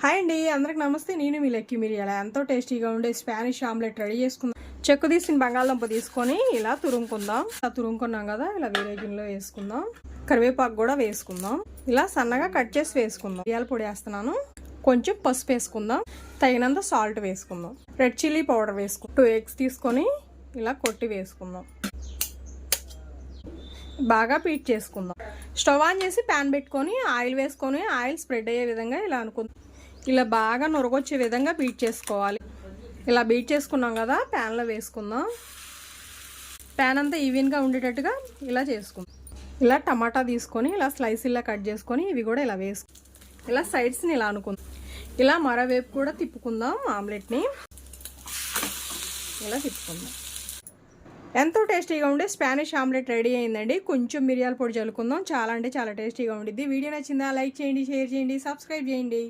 Hi అండి, అందరికి నమస్తే. నేను మీ లక్కీ మిరియాల. ఎంతో టేస్టీగా ఉండే స్పానిష్ ఆమ్లెట్ రెడీ చేసుకుందాం. చెక్కు తీసిన బంగాళదుంప తీసుకొని ఇలా తురుముకుందాం. ఇలా తురుముకున్నాం కదా, ఇలా వేరే గిన్నెలో వేసుకుందాం. కరివేపాకు కూడా వేసుకుందాం. ఇలా సన్నగా కట్ చేసి వేసుకుందాం. మిరియాల పొడి వేస్తున్నాను, కొంచెం పసుపు వేసుకుందాం, తగినంత సాల్ట్ వేసుకుందాం, రెడ్ చిల్లీ పౌడర్ వేసుకుందాం. 2 ఎగ్స్ తీసుకొని ఇలా కొట్టి వేసుకుందాం. బాగా బీట్ చేసుకుందాం. స్టవ్ ఆన్ చేసి ప్యాన్ పెట్టుకొని ఆయిల్ వేసుకొని ఆయిల్ స్ప్రెడ్ అయ్యే విధంగా ఇలా అనుకుందాం. ఇలా బాగా నొరగొచ్చే విధంగా బీట్ చేసుకోవాలి. ఇలా బీట్ చేసుకున్నాం కదా, ప్యాన్లో వేసుకుందాం. ప్యాన్ అంతా ఈవెన్గా ఉండేటట్టుగా ఇలా చేసుకుందాం. ఇలా టమాటా తీసుకొని ఇలా స్లైస్ ఇలా కట్ చేసుకొని ఇవి కూడా ఇలా వేసుకుందాం. ఇలా సైడ్స్ని ఇలా అనుకుందాం. ఇలా మరోవైపు కూడా తిప్పుకుందాం. ఆమ్లెట్ని ఇలా తిప్పుకుందాం. ఎంతో టేస్టీగా ఉండే స్పానిష్ ఆమ్లెట్ రెడీ అయిందండి. కొంచెం మిరియాల పొడి చల్లుకుందాం. చాలా అంటే చాలా టేస్టీగా ఉండిద్ది. వీడియో నచ్చిందా? లైక్ చేయండి, షేర్ చేయండి, సబ్స్క్రైబ్ చేయండి.